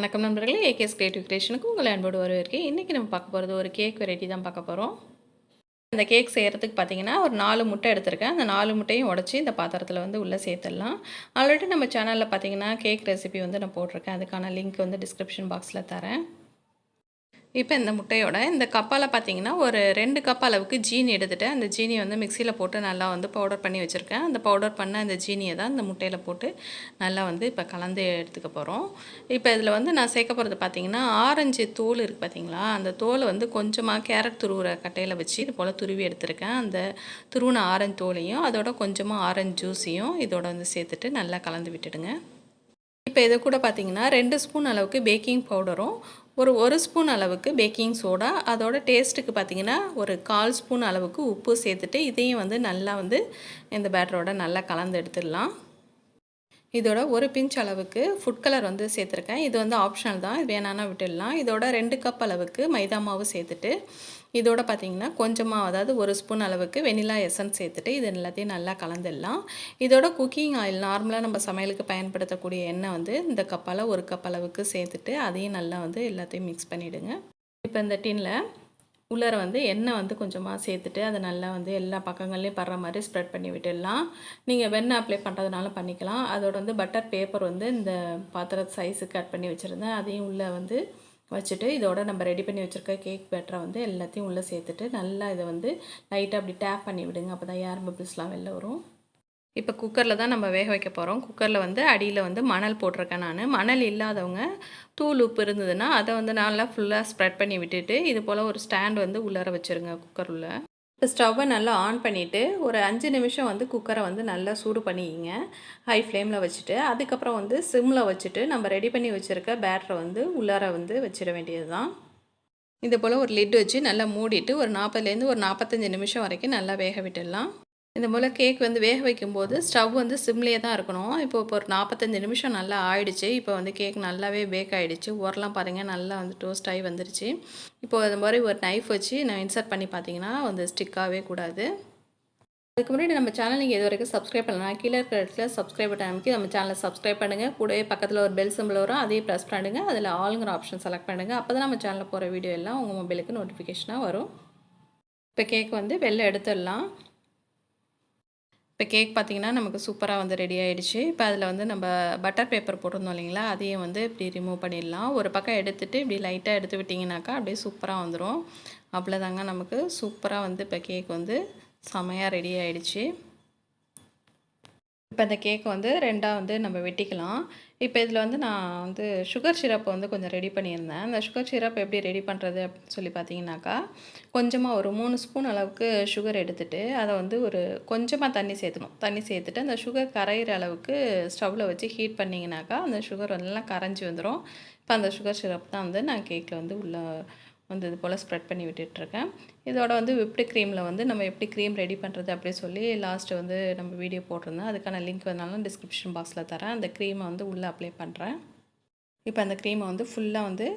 வணக்கம் நண்பர்களே, AKS creative கிரியேஷனுக்கு உங்களை அன்போடு வரவேற்கிறேன். இன்றைக்கி நம்ம பார்க்க போகிறது ஒரு கேக் வெரைட்டி தான் பார்க்க போகிறோம். இந்த கேக் செய்கிறதுக்கு பார்த்தீங்கன்னா ஒரு 4 முட்டை எடுத்திருக்கேன். அந்த 4 முட்டையும் உடச்சி இந்த பாத்திரத்தில் வந்து உள்ளே சேர்த்துடலாம். ஆல்ரெடி நம்ம சேனலில் பார்த்தீங்கன்னா கேக் ரெசிபி வந்து நான் போட்டிருக்கேன். அதுக்கான லிங்க் வந்து டிஸ்கிரிப்ஷன் பாக்ஸில் தரேன். இப்போ இந்த முட்டையோட இந்த கப்பால் பார்த்தீங்கன்னா ஒரு 2 கப் அளவுக்கு ஜீனி எடுத்துகிட்டு அந்த ஜீனியை வந்து மிக்சியில் போட்டு நல்லா வந்து பவுடர் பண்ணி வச்சுருக்கேன். அந்த பவுடர் பண்ண அந்த ஜீனியை தான் இந்த முட்டையில் போட்டு நல்லா வந்து இப்போ கலந்து எடுத்துக்க போகிறோம். இப்போ இதில் வந்து நான் சேர்க்க போகிறது பார்த்தீங்கன்னா ஆரஞ்சு தோல் இருக்குது பார்த்தீங்களா, அந்த தோலை வந்து கொஞ்சமாக கேரட் துருவுற கட்டையில் வச்சு இது போல் துருவி எடுத்துருக்கேன். அந்த துருவின ஆரஞ்சு தோலையும் அதோட கொஞ்சமாக ஆரஞ்சு ஜூஸையும் இதோட வந்து சேர்த்துட்டு நல்லா கலந்து விட்டுடுங்க. இப்போ இது கூட பார்த்தீங்கன்னா 2 ஸ்பூன் அளவுக்கு பேக்கிங் பவுடரும் ஒரு ஸ்பூன் அளவுக்கு பேக்கிங் சோடா, அதோட டேஸ்ட்டுக்கு பார்த்தீங்கன்னா ஒரு 1/4 ஸ்பூன் அளவுக்கு உப்பு சேர்த்துட்டு இதையும் வந்து நல்லா வந்து இந்த பேட்டரோட நல்லா கலந்து எடுத்துடலாம். இதோட ஒரு பிஞ்ச் அளவுக்கு ஃபுட் கலர் வந்து சேர்த்துருக்கேன். இது வந்து ஆப்ஷனல் தான், இது வேணான்னா விட்டுடலாம். இதோட 2 கப் அளவுக்கு மைதா மாவு சேர்த்துட்டு இதோட பார்த்திங்கன்னா கொஞ்சமாக, அதாவது ஒரு ஸ்பூன் அளவுக்கு வெனிலா எசன்ஸ் சேர்த்துட்டு இது எல்லாத்தையும் நல்லா கலந்துடலாம். இதோட குக்கிங் ஆயில், நார்மலாக நம்ம சமையலுக்கு பயன்படுத்தக்கூடிய எண்ணெய் வந்து இந்த கப்பால் ஒரு கப் அளவுக்கு சேர்த்துட்டு அதையும் நல்லா வந்து எல்லாத்தையும் மிக்ஸ் பண்ணிவிடுங்க. இப்போ இந்த டின்னில் உள்ளார வந்து எண்ணெய் வந்து கொஞ்சமாக சேர்த்துட்டு அதை நல்லா வந்து எல்லா பக்கங்கள்லேயும் படுற மாதிரி ஸ்ப்ரெட் பண்ணி விட்டுடலாம். நீங்கள் வெண்ணெய் அப்ளை பண்ணுறதுனால பண்ணிக்கலாம். அதோட வந்து பட்டர் பேப்பர் வந்து இந்த பாத்திர சைஸுக்கு கட் பண்ணி வச்சுருந்தேன், அதையும் உள்ளே வந்து வச்சுட்டு இதோட நம்ம ரெடி பண்ணி வச்சுருக்க கேக் பேட்டரை வந்து எல்லாத்தையும் உள்ளே சேர்த்துட்டு நல்லா இதை வந்து லைட்டாக அப்படி டேப் பண்ணி விடுங்க. அப்போ தான் ஏர் பபிள்ஸ்லாம் வெளில வரும். இப்போ குக்கரில் தான் நம்ம வேக வைக்க போகிறோம். குக்கரில் வந்து அடியில் வந்து மணல் போட்டிருக்கேன் நான். மணல் இல்லாதவங்க தூள் உப்பு இருந்ததுன்னா அதை வந்து நல்லா ஃபுல்லாக ஸ்ப்ரெட் பண்ணி விட்டுட்டு இது போல் ஒரு ஸ்டாண்ட் வந்து உள்ளார வச்சுருங்க குக்கர் உள்ள. இப்போ ஸ்டவ்வை நல்லா ஆன் பண்ணிவிட்டு ஒரு 5 நிமிஷம் வந்து குக்கரை வந்து நல்லா சூடு பண்ணிக்கிங்க ஹை ஃப்ளேமில் வச்சுட்டு. அதுக்கப்புறம் வந்து சிம்மில் வச்சுட்டு நம்ம ரெடி பண்ணி வச்சுருக்க பேட்டரை வந்து உள்ளார வந்து வச்சிட வேண்டியது தான். இது போல் ஒரு லிட் வச்சு நல்லா மூடிட்டு ஒரு 40லேருந்து ஒரு 45 நிமிஷம் வரைக்கும் நல்லா வேக விட்டுடலாம். இந்த போல் கேக் வந்து வேக வைக்கும்போது ஸ்டவ் வந்து சிம்லேயே தான் இருக்கணும். இப்போ ஒரு 45 நிமிஷம் நல்லா ஆயிடுச்சு. இப்போ வந்து கேக் நல்லாவே பேக் ஆகிடுச்சு. ஓரெலாம் பாருங்கள் நல்லா வந்து டோஸ்ட் ஆகி வந்துருச்சு. இப்போது அது மாதிரி ஒரு நைஃப் வச்சு நான் இன்சர்ட் பண்ணி பார்த்தீங்கன்னா வந்து ஸ்டிக்காகவே கூடாது. அதுக்கு முன்னாடி நம்ம சேனல் நீங்கள் இது வரைக்கும் சப்ஸ்கிரைப் பண்ணலாம், கீழே இருக்கிற இடத்துல சப்ஸ்கிரைப் பட்டன் அமைக்கி நம்ம சேனலை சப்ஸ்கிரைப் பண்ணுங்கள். கூடவே பக்கத்தில் ஒரு பெல் சிம்பிள் வரும், அதையும் ப்ரெஸ் பண்ணுங்கள். அதில் ஆளுங்கிற ஆப்ஷன் செலக்ட் பண்ணுங்கள். அப்போ தான் நம்ம சேனலில் போகிற வீடியோ எல்லாம் உங்கள் மொபைலுக்கு நோட்டிஃபிகேஷனாக வரும். இப்போ கேக் வந்து வெளில எடுத்துடலாம். இப்போ கேக் பார்த்திங்கன்னா நமக்கு சூப்பராக வந்து ரெடி ஆகிடுச்சு. இப்போ அதில் வந்து நம்ம பட்டர் பேப்பர் போட்டிருந்தோம் இல்லைங்களா, அதையும் வந்து இப்படி ரிமூவ் பண்ணிடலாம். ஒரு பக்கம் எடுத்துகிட்டு இப்படி லைட்டாக எடுத்து விட்டிங்கனாக்கா அப்படியே சூப்பராக வந்துடும். அவ்வளோதாங்க, நமக்கு சூப்பராக வந்து இப்போ கேக் வந்து செமையாக ரெடி ஆகிடுச்சு. இப்போ இந்த கேக் வந்து 2ஆக வந்து நம்ம வெட்டிக்கலாம். இப்போ இதில் வந்து நான் வந்து சுகர் சிரப் வந்து கொஞ்சம் ரெடி பண்ணியிருந்தேன். அந்த சுகர் சிரப் எப்படி ரெடி பண்ணுறது அப்படின்னு சொல்லி பார்த்தீங்கன்னாக்கா, கொஞ்சமாக ஒரு 3 ஸ்பூன் அளவுக்கு சுகர் எடுத்துகிட்டு அதை வந்து ஒரு கொஞ்சமாக தண்ணி சேர்த்துக்கணும். தண்ணி சேர்த்துட்டு அந்த சுகர் கரையிற அளவுக்கு ஸ்டவ்வில் வச்சு ஹீட் பண்ணிங்கனாக்கா அந்த சுகர் நல்லா கரைஞ்சி வந்துடும். இப்போ அந்த சுகர் சிரப் தான் வந்து நான் கேக்கில் வந்து உள்ள வந்து இது போல் ஸ்ப்ரெட் பண்ணி விட்டுட்ருக்கேன். இதோட வந்து விப்டு க்ரீமில் வந்து நம்ம எப்படி க்ரீம் ரெடி பண்ணுறது அப்படி சொல்லி லாஸ்ட்டு வந்து நம்ம வீடியோ போட்டிருந்தேன். அதுக்கான லிங்க் வேணாலும் டிஸ்கிரிப்ஷன் பாக்ஸில் தரேன். அந்த க்ரீமை வந்து உள்ளே அப்ளை பண்ணுறேன். இப்போ அந்த க்ரீமை வந்து ஃபுல்லாக வந்து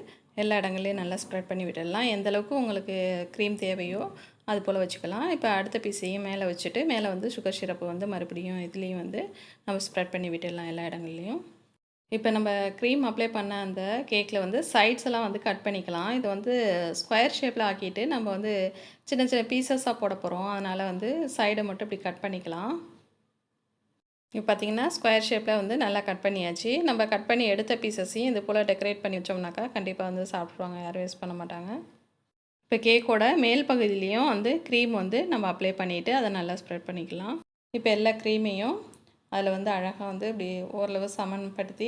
எல்லா இடங்கள்லையும் நல்லா ஸ்ப்ரெட் பண்ணி விட்டுடலாம். எந்தளவுக்கு உங்களுக்கு க்ரீம் தேவையோ அது போல் வச்சுக்கலாம். இப்போ அடுத்த பீஸையும் மேலே வச்சுட்டு மேலே வந்து சுகர் சிரப்பு வந்து மறுபடியும் இதுலேயும் வந்து நம்ம ஸ்ப்ரெட் பண்ணி விட்டுடலாம் எல்லா இடங்கள்லையும். இப்போ நம்ம க்ரீம் அப்ளை பண்ண அந்த கேக்கில் வந்து சைட்ஸ் எல்லாம் வந்து கட் பண்ணிக்கலாம். இது வந்து ஸ்கொயர் ஷேப்பில் ஆக்கிட்டு நம்ம வந்து சின்ன சின்ன பீசஸாக போட போகிறோம். அதனால் வந்து சைடை மட்டும் இப்படி கட் பண்ணிக்கலாம். இப்போ பார்த்திங்கன்னா ஸ்கொயர் ஷேப்பில் வந்து நல்லா கட் பண்ணியாச்சு. நம்ம கட் பண்ணி எடுத்த பீசஸையும் இது போல் டெக்கரேட் பண்ணி வச்சோம்னாக்கா கண்டிப்பாக வந்து சாப்பிட்ருவாங்க, யாரும் வேஸ்ட் பண்ண மாட்டாங்க. இப்போ கேக்கோட மேல் பகுதியிலையும் வந்து க்ரீம் வந்து நம்ம அப்ளை பண்ணிவிட்டு அதை நல்லா ஸ்ப்ரெட் பண்ணிக்கலாம். இப்போ எல்லா க்ரீமையும் அதில் வந்து அழகாக வந்து இப்படி ஓரளவு சமன்படுத்தி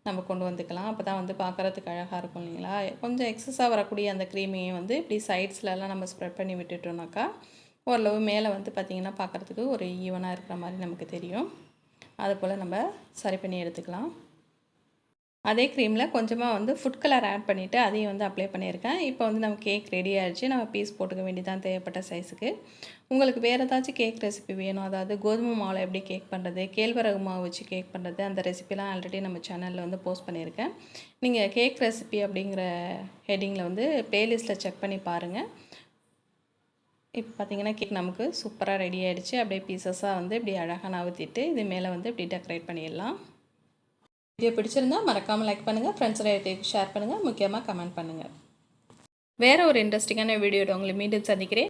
நம்ம கொண்டு வந்துக்கலாம். அப்போ தான் வந்து பார்க்குறதுக்கு அழகாக இருக்கும் இல்லைங்களா. கொஞ்சம் எக்ஸஸாக வரக்கூடிய அந்த க்ரீமையும் வந்து இப்படி சைட்ஸ்லலாம் நம்ம ஸ்ப்ரெட் பண்ணி விட்டுட்டோம்னாக்கா ஓரளவு மேலே வந்து பார்த்திங்கன்னா பார்க்குறதுக்கு ஒரு ஈவனாக இருக்கிற மாதிரி நமக்கு தெரியும். அது போல் நம்ம சரி பண்ணி எடுத்துக்கலாம். அதே க்ரீமில் கொஞ்சமாக வந்து ஃபுட் கலர் ஆட் பண்ணிவிட்டு அதையும் வந்து அப்ளை பண்ணியிருக்கேன். இப்போ வந்து நம்ம கேக் ரெடி ஆகிடுச்சு. நம்ம பீஸ் போட்டுக்க வேண்டியதான் தேவைப்பட்ட சைஸுக்கு. உங்களுக்கு வேறு ஏதாச்சும் கேக் ரெசிபி வேணும், அதாவது கோதுமை மாவில் எப்படி கேக் பண்ணுறது, கேழ்வரகு மாவு வச்சு கேக் பண்ணுறது, அந்த ரெசிபிலாம் ஆல்ரெடி நம்ம சேனலில் வந்து போஸ்ட் பண்ணியிருக்கேன். நீங்கள் கேக் ரெசிபி அப்படிங்கிற ஹெட்டிங்கில் வந்து ப்ளேலிஸ்ட்டில் செக் பண்ணி பாருங்கள். இப்போ பார்த்திங்கன்னா கேக் நமக்கு சூப்பராக ரெடி ஆகிடுச்சு. அப்படியே பீசஸாக வந்து இப்படி அழகாக நவுத்திட்டு இது மேலே வந்து இப்படி டெக்கரேட் பண்ணிடலாம். வீடியோ பிடிச்சிருந்தா மறக்காமல் லைக் பண்ணுங்கள், ஃப்ரெண்ட்ஸோட ஷேர் பண்ணுங்கள், முக்கியமாக கமெண்ட் பண்ணுங்கள். வேறு ஒரு இன்ட்ரெஸ்டிங்கான வீடியோட உங்களை மீண்டும் சந்திக்கிறேன்.